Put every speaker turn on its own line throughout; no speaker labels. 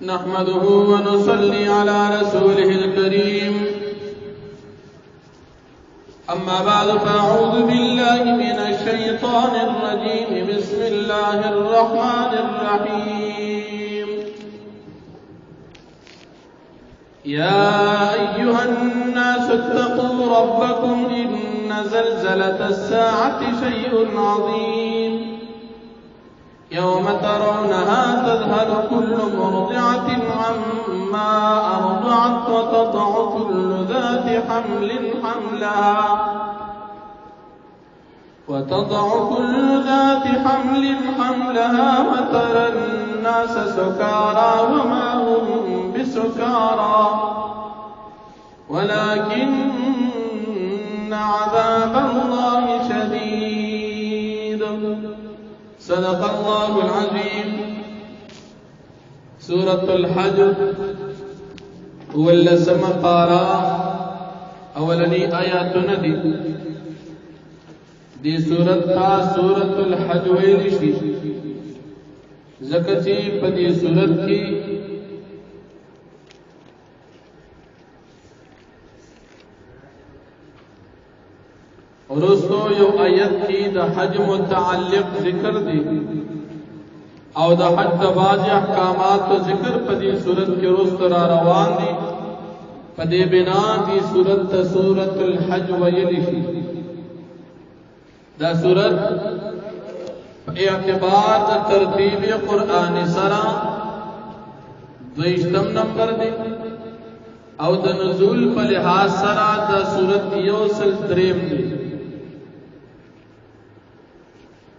नहमदुहु व नुसल्ली अला रसूलिहिल करीम। अम्मा बाद फ़अऊज़ु बिल्लाहि मिनश शैतानिर रजीम। बिस्मिल्लाहिर रहमानिर रहीम। या अय्युहन नास इत्तक़ू रब्बकुम इन्न ज़लज़लतस साअति शैउन अज़ीम। यौम तरौनहा तज़हलु कुल्लु मुर्दिअतिन अम्मा अर्दअत व तदअु कुल्लु ज़ाति हम्लिन हम्लहा व तरन नास सुकारा व मा हुम बिसुकारा वलाकिन्न अज़ाबल्लाहि शदीद। सदक़ल्लाहुल अज़ीम। सूरतुल हज वल्लसम पारा अवलनी आयातुन दी सूरत था सूरतुल हज वैलिशी ज़कची पदी सूरत की और उसको यो आयत की द हज मुतअल्लिक़ ज़िक्र दी और द हज दबाज अहकामात तो ज़िक्र पदी सूरत के रोस्तरा रवान दी पदे बिना दी सूरत सूरतुल हज वयलिशी द सूरत एअतिबार द तरतीब कुरान सरा द्विशतम नंबर दे और द नुज़ूल पर लिहाज सरा द सूरत योसल त्रेम दे।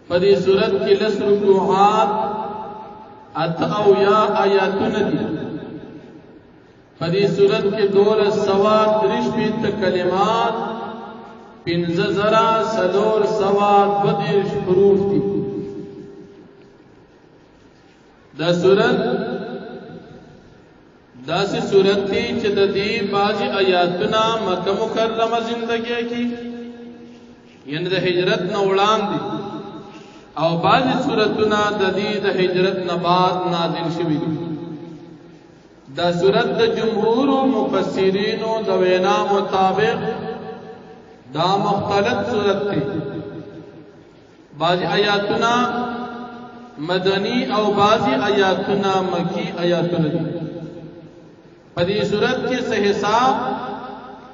पदी सूरत की लस रुकुआत अतऔया आयातुन दी। पदी सूरत के दोर सवा त्रिशपीत कलिमात पिंज़ ज़रा सदोर सवा बदिश हुरूफ दी। द सूरत दासी सूरत थी चिददी बाजी आयातुना मक्का मुकर्रमा जिंदगी की यानी द हिजरत न उड़ान दी और बाजी सूरतुना ददीद हिजरत नबाद नाजिल शिवी। द सूरत द जमहूर मुफस्सिरीनो दवेना मुताबिक दा मुख्तलिफ सूरत थी। बाजी आयातुना मदनी और बाजी आयातुना मकी आयातुन दी। पदी सूरत के सहिसाब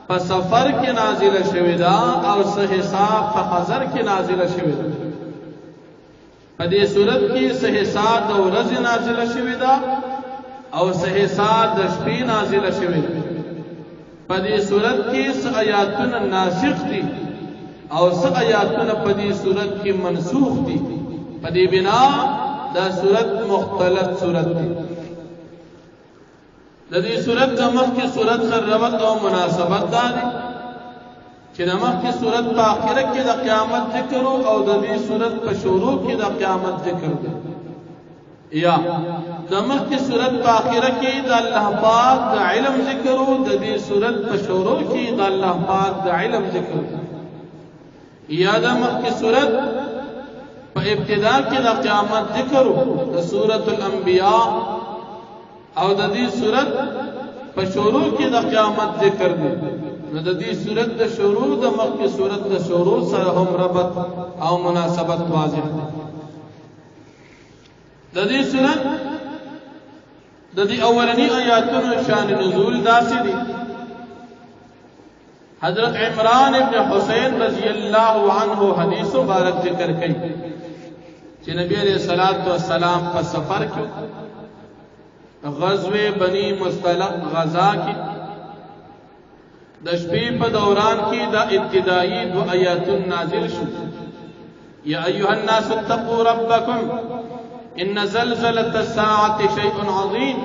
प सफर के नाजिल शिविदा और सहिसाब प हज़र के नाजिल शिविदा। पदी सूरत की सहिसाद और रज नाजिल शिविदा और सहिसाद दशपी नाजिल शिविदा। पदी सूरत की आयातुन नासिख थी और आयातुन पदी सूरत की मनसूख थी। पदी बिना द सूरत मुख्तलिफ सूरत थी। ददी सूरत नमक की सूरत सर रवत और मुनासबत दादी कि नमक की सूरत पर आखिरत की द क़यामत जिक्र हो और ददी सूरत पर शुरू की द क़यामत जिक्र दे या नमक की सूरत पर आखिरत की द अल्लाह पाक द इल्म जिक्र हो ददी सूरत पर शुरू की द अल्लाह पाक द इल्म जिक्र या नमक की सूरत पर इब्तिदा की द क़यामत जिक्र हो द सूरतुल अंबिया और ददी सूरत पर शुरू की द क़यामत जिक्र दे ददी सूरत द शुरू द मक की सूरत द शुरू सर हम रबत और मुनासबत वाज़िह। ददी सूरत ददी अवलनी आयातुन शान नुज़ूल दासी दी। हजरत इमरान इब्न हुसैन रज़ियल्लाहु अन्हु हदीस मुबारक जिक्र कई कि नबी अलैहिस्सलातु वस्सलाम का सफर क्यों ग़ज़वे बनी मुस्तलक़ ग़ज़ा की दशपी पर दौरान की द इब्तिदाई दो आयातुन नाजिल शु। या अय्युहन नास इत्तक़ू रब्बकुम इन्न ज़लज़लतस साअति शैउन अज़ीम।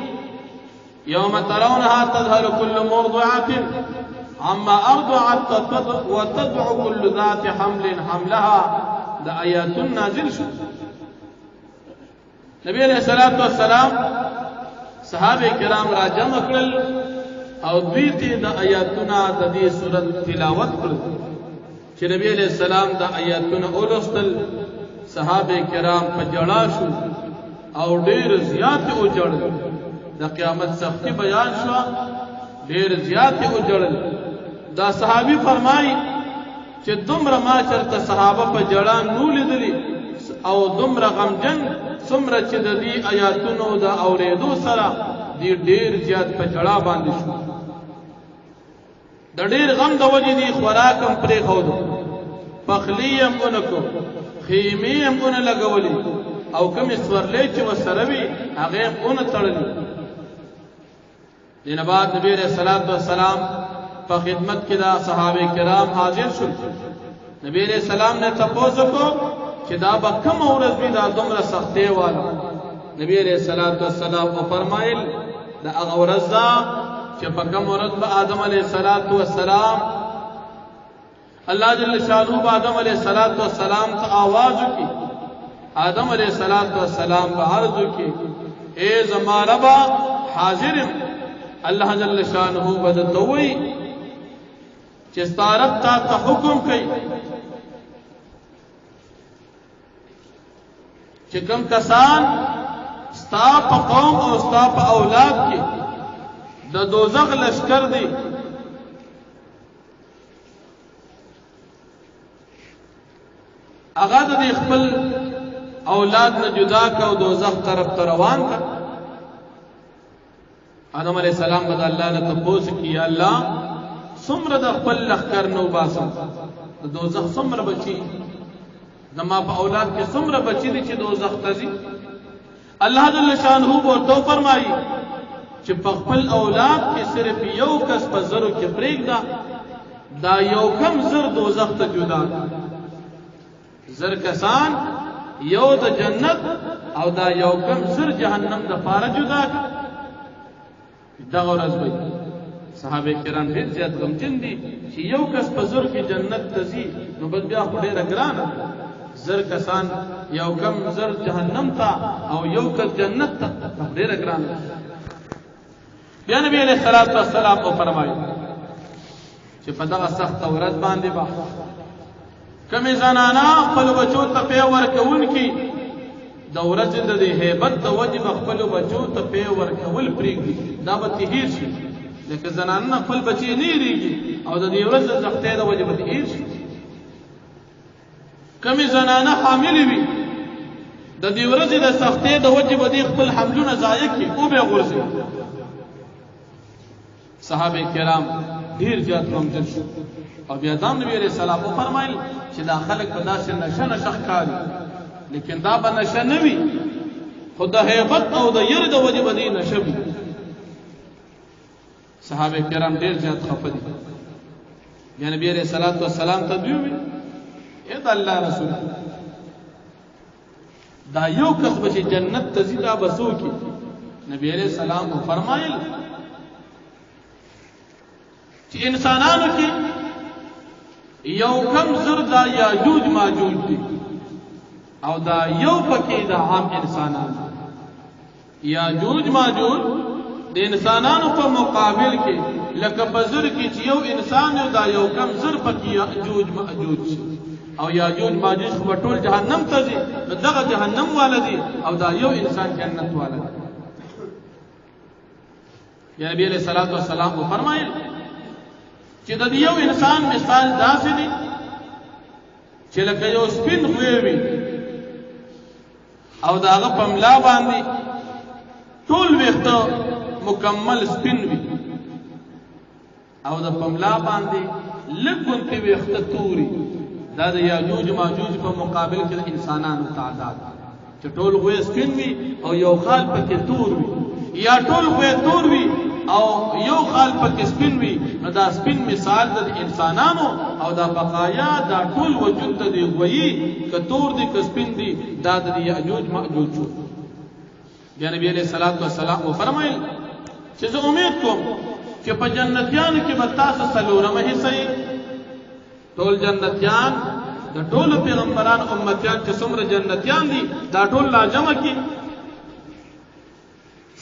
यौम तरौनहा तज़हलु कुल्लु मुर्दिअतिन अम्मा अर्दअत व तदअु कुल्लु ज़ाति हम्लिन हम्लहा द आयातुन नाजिल शु। नबी अलैहिस्सलातु वस्सलाम सहाबे किराम रा जम कड़ल और द्वीती द आयातुना ददी सूरत तिलावत कर कि नबी अलैहिस्सलाम द आयातुना ओलस्तल सहाबे किराम पर जड़ा शु और ढेर ज़्यादा उजड़ د قیامت سختی بیان شو ډیر زیات وجړل دا صحابي فرمایي چې دومره ما چرته صحابه په جړان نو لیدلی او دومره غمجن څومره چې د دې آیاتونو د اورېدو سره دی ډیر زیات په جړا باندې شو د ډیر غم د وجې دی خوراکم پرې خودو پخلی هم اونکو خیمې هم اون لګولې او کوم سورلې چې وسره وي هغه هم اون تړلې دینه بعد نبی رسول الله والسلام په خدمت کې دا صحابه کرام حاضر شول نبی رسول الله نے تاسو کو چې دا به کوم ورځ وي دا دومره سختي والا نبی رسول الله والسلام فرمایل دا هغه ورځ چې په کوم ورځ به آدم علیه السلام الله جل شانه به آدم علیه السلام ته आवाज وکي آدم علیه السلام به عرض وکي اے زما ربا حاضر الله جل شانه بدتوي چې ستارب ته حکم کوي چې کوم کسان ستا په قوم او ستا په اولاد کې د دوزخ لشکر دي هغه د خپل اولاد نه جدا کا او دوزخ طرف ته روان کا آدم علیہ السلام بد الله نه تاسو کی یا الله څومره د خپل لخر نو باسم د دوزخ څومره بچي زما په اولاد کې څومره بچي دي چې دوزخ ته ځي الله جل شانه ورته فرمایي چې په خپل اولاد کې صرف یو کس په زرو کې پرېږدا دا یو کم زر دوزخ ته جدا زر کسان یو د جنت او دا یو کم زر جهنم د پاره جدا دا ورځ وي صحابه کرام ډېر زیات غمجن دي چې یو کس په زر کې جنت ته ځي نو بس بیا خو ډېره ګرانه زر کسان یو کم زر جهنم ته او یو کس جنت ته ډېره ګرانه بیا نبی علیہ الصلوۃ والسلام او فرمایي چې په دغه سخت ورځ باندې با کمې زنانا خپل بچو ته پی ورکون کی د ورځ د هیبت د وجب خپل بچو ته پی ورکول پریږدي دا به تهیر شي لکه زنانا خپل بچي نه ریږي او د دې ورځ زختې د وجب تهیر شي کمې زنانا حامل وي د دې ورځ د سختې د وجب د خپل حملونه ضایع کی او به غورځي صحابه کرام ډیر زیات غمجن شو او بیا د نبی علیہ السلام فرمایل چې دا خلک په داسې نشه ښکاري لیکن دا به نشه نه وي خو د هیبت او د ير د وجه باندې نشه وي صحابه کرام ډیر زیات خفه دي یا نبی علیہ السلام ته دوی اے د الله رسول دا یو کس به جنت ته ځي دا بسو کی نبی علیہ السلام فرمایل چې انسانانو کې یو کم زر دا یاجوج ماجوج دي او دا یو پکې دا عام انسانانو یاجوج ماجوج د انسانانو په مقابل کې لکه بزر کې چې یو انسان دا یو کم زر پکې یاجوج ماجوج او یاجوج ماجوج خو ټول جهنم ته ځي دغه جهنم والدي او دا یو انسان جنت والدي یا نبی علیہ الصلوۃ والسلام فرمایل چې د یو انسان مثال داسې دی چې لکه یو سپین غوی وي او د هغه په ملا باندې ټول ویښته مکمل سپین وي او د په ملا باندې لږ غونټې ویښته توري دا د یاجوج ماجوج په مقابل کې د انسانانو تعداد چې ټول غوی سپین وي او یو خال پکې تور وي یا ټول غوی تور وي او یو خال پکې سپین وي نو دا سپین مثال د انسانانو او دا بقایا دا ټول وجود د غوی کتور دي ک سپین دي دا د یاجوج ماجوج شو بیا نبی علیہ الصلوۃ والسلام فرمایل چې زه امید کوم چې په جنتیانو کې به تاسو څلورمه حصہ ټول جنتیان د ټول پیغمبرانو امتیان چې څومره جنتیان دي دا ټول لاجمع کی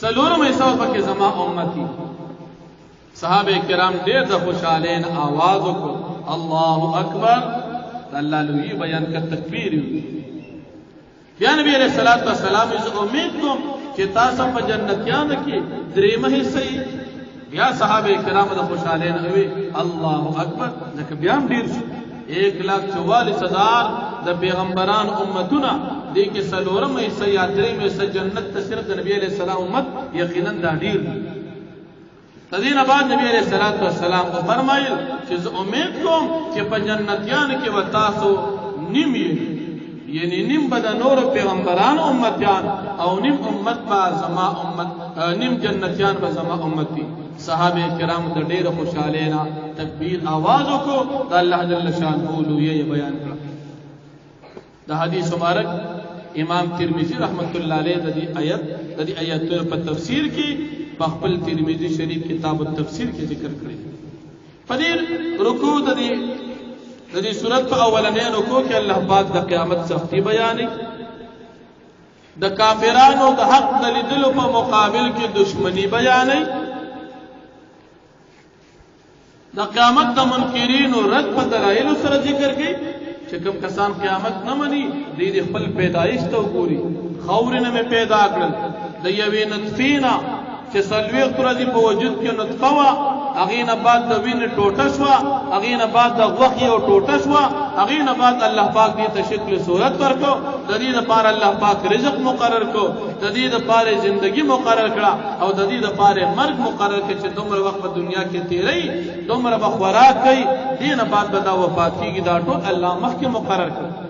څلورمه حصہ پکې زما امتی صحابه کرام ډېر د خوشالین आवाज وکړ الله اکبر الله لوی بیان کا تکبیر یا نبی علیہ الصلوۃ والسلام زه امید کوم چې چې تاسو په جنتیانو کې درېمه حصہ بیا صحابه کرام د خوشاله نه وي الله اکبر ځکه بیا هم ډیر شو 1,44,000 د پیغمبران امتونه دې کې سلورم حصہ یا درېمه حصہ جنت ته صرف د نبی عليه السلام امت یقینا دا ډیر تدین بعد نبی علیہ الصلوۃ والسلام کو فرمایل چې زه امید کوم چې په جنتیان کې و تاسو نیم یعنی نیم به د نور پیغمبرانو امتیان او نیم امت با زما امت نیم جنتیان به زما امتی صحابه کرام د ډېر خوشاله نه تکبیر आवाज وکړو د الله جل شانه یې بیان کړ د حدیث مبارک امام ترمذی رحمت الله علیه د دې آیت په تفسیر کې خپل ترمذی شریف کتاب التفسیر کې ذکر کړی فدیر رکوع د دې سورۃ په اولنې رکوع کې الله پاک د قیامت سختی بیانې د کافرانو د حق د لیدلو په مقابل کې دشمنی بیانې د قیامت د منکرین او رد په دلایل سره ذکر کړي چې کوم کسان قیامت نه مني د خپل پیدایش ته وګوري خاورینه مې پیدا کړل د یوې نطفینا چې سلويخ ورځې په وجود کې نطفه وا هغه نه بعد د وینې ټوټه شو هغه نه بعد د غوښې او ټوټه شو هغه نه بعد الله پاک دې ته شکل صورت ورکو د دې لپاره الله پاک رزق مقرر کو د دې لپاره ژوندۍ مقرر کړه او د دې لپاره مرګ مقرر کړه چې دومره وخت په دنیا کې تیری دومره بخوراک کوي دې نه بعد به دا وفات کیږي دا ټول الله مخکې مقرر کړ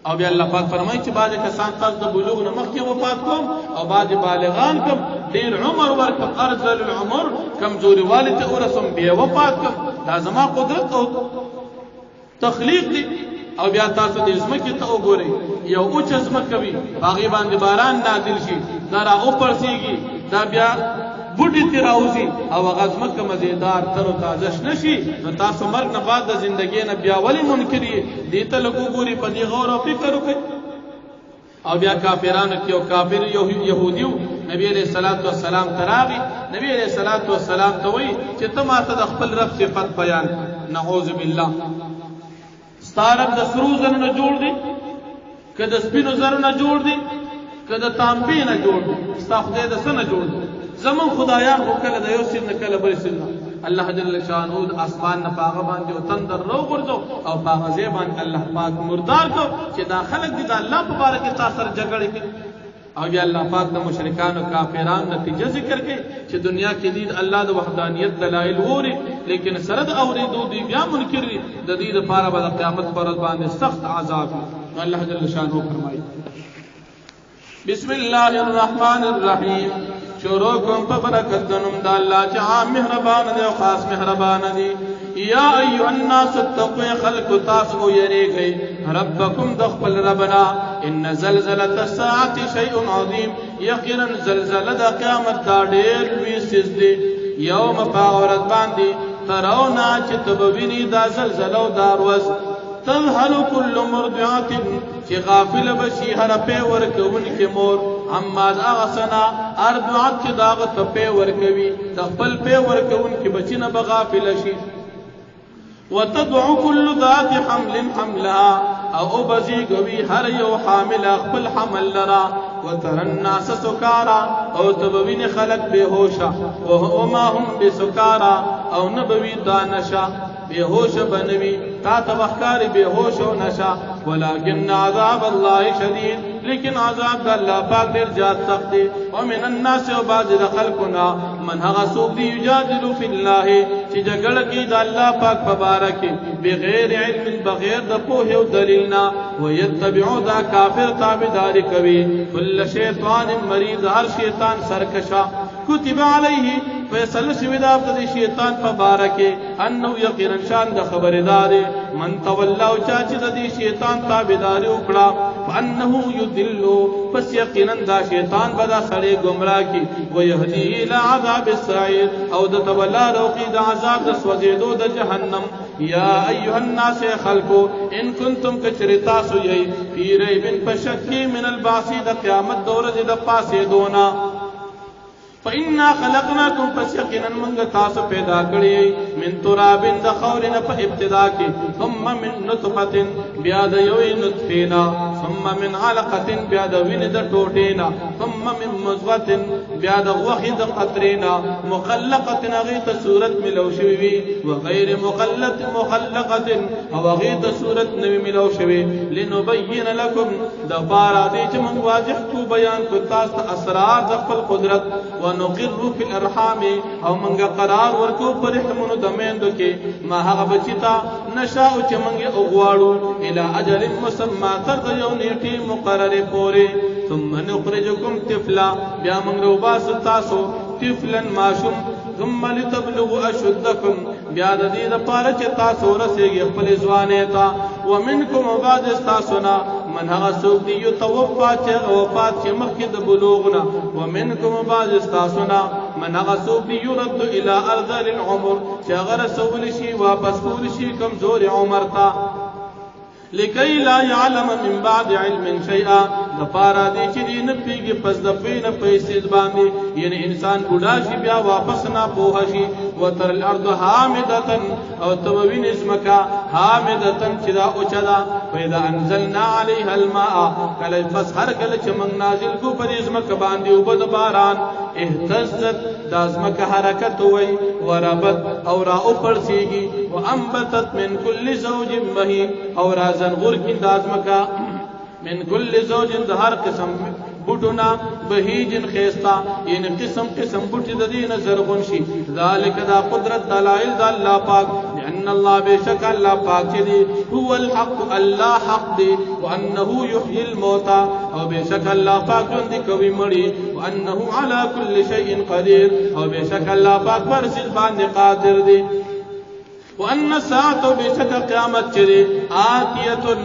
او بیا الله پاک فرمایي چې بعض کسان قصد بلوغ نه مخکې وفات کوم او بعض بالغان کوم ډیر عمر ورکم ارذل العمر کمزوري والته ورسم بیا وفات کوم دا زما قدرت او تخلیق دی او بیا تاسو د ازمکه ته وګورئ یو اوچ ازمکه وي هغه باندې باران نازل شي دا را اوپرسیږي دا بیا بوټي تراوزی او غزمکه مزیدار تر او تازه نشي نو تاسو مرګ نه بعد د ژوندۍ نه بیا ولی منکری دي ته لګوري په دې غور او فکر وکړي او بیا کافرانو کې او کافر يهوديو نبی عليه الصلاه والسلام تراغي نبی عليه الصلاه والسلام ته وای چې ته ماته د خپل رب صفات بیان نعوذ بالله ستارب د سرو زر نه جوړ دي کده سپینو زر نه جوړ دي کده تانبې نه جوړ دي ستا خدای د سن جوړ دي زمون خدایان خو کله د یو سین نه کله بل سین الله جل شانه د اسمان نه پاغه باندې او تندر رو ورځو او پاغه زبان الله پاک مردار کو چې دا خلق دي د الله په باره کې تاسو سره جګړه کوي او بیا الله پاک د مشرکان او کافرانو نتیجه ذکر کوي چې دنیا کې دې الله د وحدانیت دلایل ووري لیکن سره د اوریدو دی بیا منکر دي د دې لپاره به قیامت پر باندې سخت عذاب الله جل شانه فرمایي بسم الله الرحمن الرحیم شروع کوم په برکت د نوم د الله چې عام مهربان دی او خاص مهربان دی یا ایها الناس اتقوا خلق تاسو یریږئ ربکم د خپل ربنا ان زلزله الساعه شیء عظیم یقینا زلزله د قیامت دا ډېر لوی څیز دی یوم فاورت باندې ترونه چې تبوینی دا زلزله او دا ورځ تذهل كل مرضعه چې غافل بشي هر په ورکون کې مور اما اغسنا ارضعت چې داغ ته په ورکوي د خپل په ورکون کې بچی نه بغافل شي وتدعو كل ذات حمل حملها او بزي غوي هر یو حامل خپل حمل لرا وتر الناس سكارى او تبوین خلق بهوشا وما هم بسكارى او نبوي دانشا بهوش بنوي تا تبخکار بهوش و نشا ولكن عذاب الله شديد لیکن عذاب الله پاک ډیر زیات سخت دی ومن الناس وبعض خلقنا من هغه سوق دی یجادل فی الله چې جګړه کوي د الله پاک مبارک بغیر علم بغیر د پوهه او دلیلنا ويتبعوا ذا کافر تابعداري کوي كل شیطان مرید هر شیطان سرکشا كتب عليه فیصل شوی دا د شیطان په باره کې انه یقینا شان د خبردار من تولا او چا چې د شیطان تابعداري وکړه فانه یذل پس یقینا دا شیطان به دا سړی گمراه کی ويهدي الى عذاب السعير او د تولا روقي د عذاب د سوځېدو د جهنم یا ایها الناس خلقو ان کنتم کچرتا سوی فی ریب فشکی من البعث د قیامت د ورځې د پاسې دونا فإنا خلقناكم فسيقنا من تاسو پیدا کړی من تراب د خورنا په ابتدا کې ثم من نطفه بیا د یو نطفینا ثم من علقه بیا د وینې د ټوټینا ثم ثم من مضغه بیا د غوخه د قطرینا مخلقه غیت صورت ملو شوی وغیر مخلقه او غیت صورت نوی ملو شوی لنبین لكم د بارا دې چې موږ واضح کو بیان کو تاسو اسرار د خپل قدرت ونقر فی الارحام او موږ قرار ورکو پر رحمونو د میندو کې ما هغه بچتا نشاء چې موږ اوغواړو الى اجل مسمى تر یو نیټه مقرره پورې ثم نخرجكم طفلا بیا موږ روباس تاسو طفلا ماشوم ثم لتبلغوا اشدكم بیا د دې لپاره چې تاسو رسېږئ خپل ځوانۍ ته ومنکم بعد استاسنا من هغه څوک دی یتوفا چې وفات چې مخکې د بلوغنا ومنکم بعد استاسنا من هغه څوک دی يرد الى ارذل العمر چې هغه رسول شي واپس کول شي کمزور عمر ته لکي لا يعلم من بعد علم شيئا دپارا دی چې دی نه پیږي پس د پینه پیسې باندې یعنی انسان بوډا شي بیا واپس نه پوه شي وتر الارض حامده او توبین اسمکا حامده چې دا اوچدا پیدا انزلنا عليها الماء کله پس هر کله چې موږ نازل کو پر اسمک باندې او بد باران اهتزت د اسمک حرکت وي وربت او را اوپړسیږي وانبتت من كل زوج بهي او زنغور کی دازمکا من کل زوج هر قسم بوټونا بهیجن خيستا ان قسم قسم بوټي د دین زرغون شي ذالک دا قدرت دلائل د الله پاک لان الله بشک الله پاک دی هو الحق الله حق دی وانه يحيي الموتى او بشک الله پاک دی کوي مړي وانه على كل شيء قدير او بشک الله پاک پر څه باندې قادر دی وان الساعه بشك قیامت چری آتیه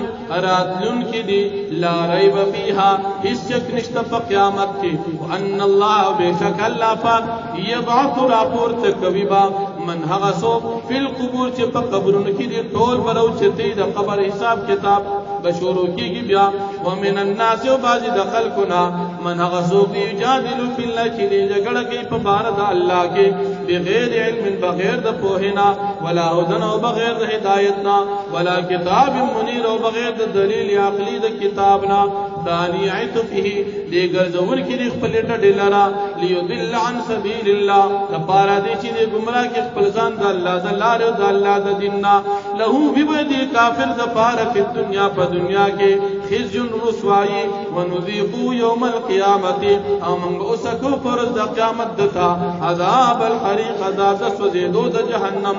راتلن کی دی لا ریب فیها اس شک نشتا په قیامت کې وان الله بشك الله پاک یبعث راپور تکوی با من هغه سو فی القبور چې په قبرونو کې دی ټول برو چې د قبر حساب کتاب بشورو کیږي بیا ومن الناس بعض دخل کنا من هغه سو دی یجادل فی الله چې دی جګړه کوي په بار د الله کې بغیر علم بغیر د پوهینا ولا هدن او بغیر د هدایتنا ولا کتاب منیر او بغیر د دلیل عقلی د کتابنا دانیعت فيه دی ګرځول کې خپل ټډلرا ليضل عن سبيل الله لپاره دی چې د گمراه کې خپل ځان د الله د لارې د الله د دیننا له بيدي کافر د پاره په دنیا په دنیا کې خزي رسوایی ونذيقوا يوم القيامه او من اوسکو پر د قیامت دتا عذاب الحريق عذاب سوزیدو د جهنم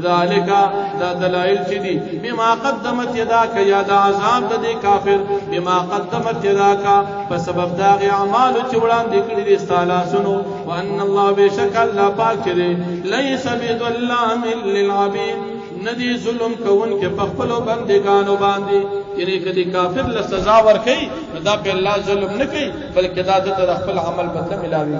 ذالک دا دلائل چې دي بما قدمت يداك یا د عذاب د کافر بما قدمت يداك په سبب دا اعمال چې وړاندې کړی دي تعالی سنو وان الله بشک الله پاک دی ليس بظلام للعبيد ندی ظلم کون کې په خپل بندگانو باندې یعنی کدی کافر له سزا ورکړي دا په الله ظلم نه کوي بلکې دا د خپل عمل بدله ملاوي